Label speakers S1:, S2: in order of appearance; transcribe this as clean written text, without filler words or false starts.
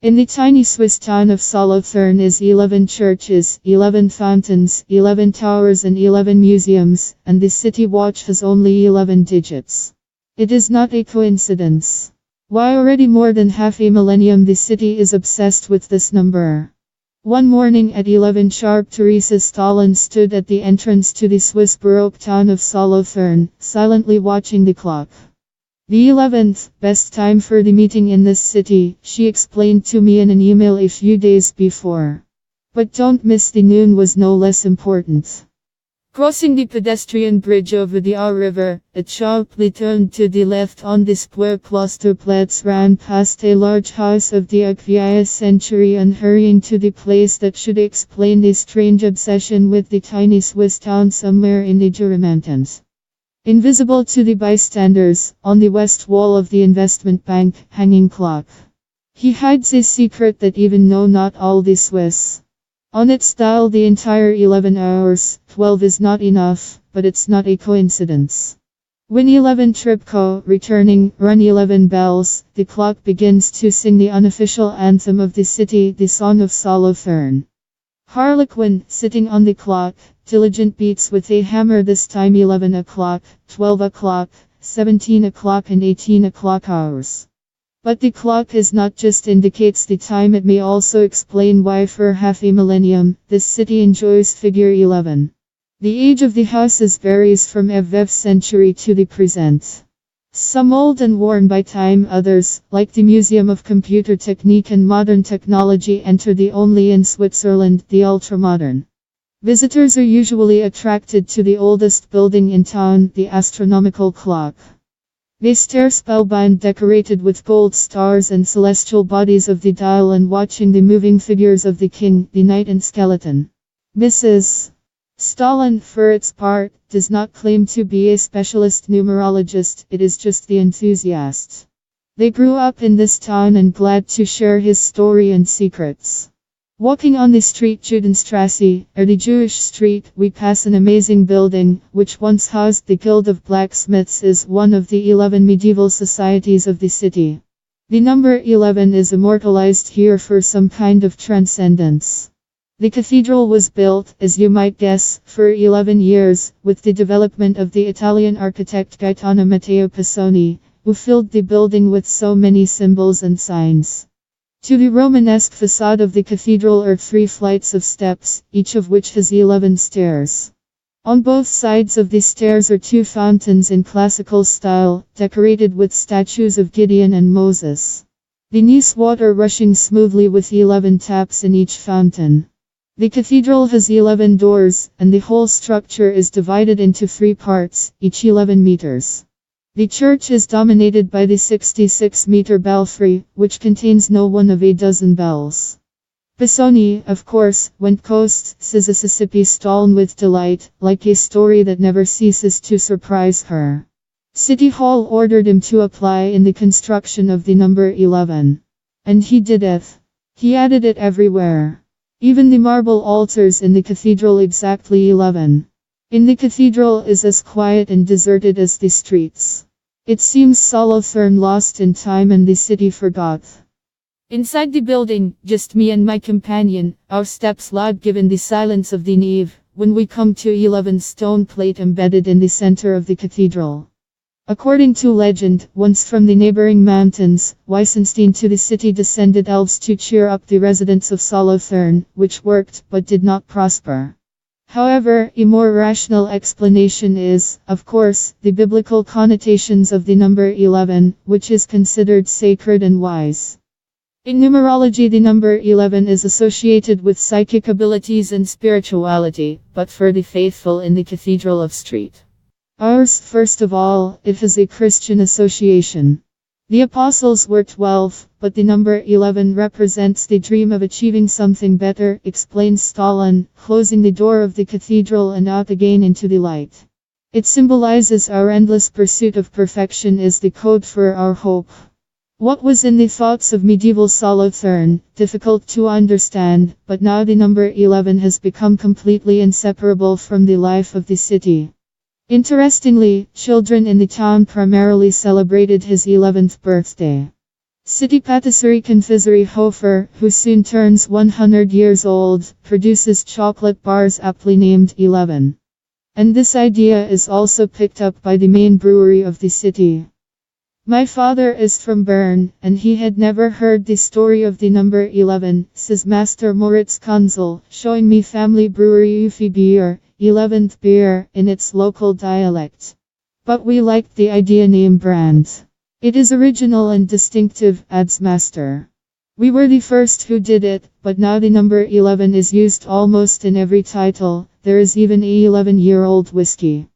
S1: In the tiny Swiss town of Solothurn is 11 churches, 11 fountains, 11 towers and 11 museums, and the city watch has only 11 digits. It is not a coincidence. Why already more than half a millennium the city is obsessed with this number. One morning at 11 sharp Teresa Stalin stood at the entrance to the Swiss Baroque town of Solothurn, silently watching the clock. The 11th, best time for the meeting in this city, she explained to me in an email a few days before. But don't miss the noon was no less important. Crossing the pedestrian bridge over the Our River, it sharply turned to the left on the square Klosterplatz, ran past a large house of the 18th century and hurrying to the place that should explain the strange obsession with the tiny Swiss town somewhere in the Mountains. Invisible to the bystanders, on the west wall of the investment bank, hanging clock. He hides a secret that even know not all the Swiss. On its dial the entire 11 hours, 12 is not enough, but it's not a coincidence. When 11 Tripco, returning, run 11 bells, the clock begins to sing the unofficial anthem of the city, the Song of Solothurn. Harlequin, sitting on the clock, diligent beats with a hammer this time 11 o'clock, 12 o'clock, 17 o'clock and 18 o'clock hours. But the clock is not just indicates the time, it may also explain why for half a millennium, this city enjoys figure 11. The age of the houses varies from every century to the present. Some old and worn by time, others, like the Museum of Computer Technique and Modern Technology, enter the only in Switzerland, the ultramodern. Visitors are usually attracted to the oldest building in town, the astronomical clock. They stare spellbound, decorated with gold stars and celestial bodies of the dial, and watching the moving figures of the king, the knight and skeleton. Mrs. Stalin, for its part, does not claim to be a specialist numerologist, it is just the enthusiast. They grew up in this town and glad to share his story and secrets. Walking on the street Judenstrasse, or the Jewish street, we pass an amazing building, which once housed the Guild of Blacksmiths, is one of the 11 medieval societies of the city. The number 11 is immortalized here for some kind of transcendence. The cathedral was built, as you might guess, for 11 years, with the development of the Italian architect Gaetano Matteo Pisoni, who filled the building with so many symbols and signs. To the Romanesque facade of the cathedral are 3 flights of steps, each of which has 11 stairs. On both sides of the stairs are 2 fountains in classical style, decorated with statues of Gideon and Moses. The Nice water rushing smoothly with 11 taps in each fountain. The cathedral has 11 doors, and the whole structure is divided into 3 parts, each 11 meters. The church is dominated by the 66-meter belfry, which contains no one of a dozen bells. Pisoni, of course, went coast, says Mississippi Stalin with delight, like a story that never ceases to surprise her. City Hall ordered him to apply in the construction of the number 11. And he did it. He added it everywhere. Even the marble altars in the cathedral exactly 11. In the cathedral is as quiet and deserted as the streets. It seems Solothurn lost in time and the city forgot. Inside the building, just me and my companion, our steps loud given the silence of the nave, when we come to 11 stone plate embedded in the center of the cathedral. According to legend, once from the neighboring mountains, Weissenstein to the city descended elves to cheer up the residents of Solothurn, which worked, but did not prosper. However, a more rational explanation is, of course, the biblical connotations of the number 11, which is considered sacred and wise. In numerology, the number 11 is associated with psychic abilities and spirituality, but for the faithful in the Cathedral of St. Ours, first of all, it has a Christian association. The apostles were 12, but the number 11 represents the dream of achieving something better, explains Stalin, closing the door of the cathedral and out again into the light. It symbolizes our endless pursuit of perfection, is the code for our hope. What was in the thoughts of medieval Solothurn, difficult to understand, but now the number 11 has become completely inseparable from the life of the city. Interestingly, children in the town primarily celebrated his 11th birthday. City Patisserie Confiserie Hofer, who soon turns 100 years old, produces chocolate bars aptly named 11. And this idea is also picked up by the main brewery of the city. My father is from Bern, and he had never heard the story of the number 11, says Master Moritz Kunzel, showing me family brewery Ufi Bier, 11th beer, in its local dialect. But we liked the idea name brand. It is original and distinctive, adds Master. We were the first who did it, but now the number 11 is used almost in every title. There is even a 11-year-old whiskey.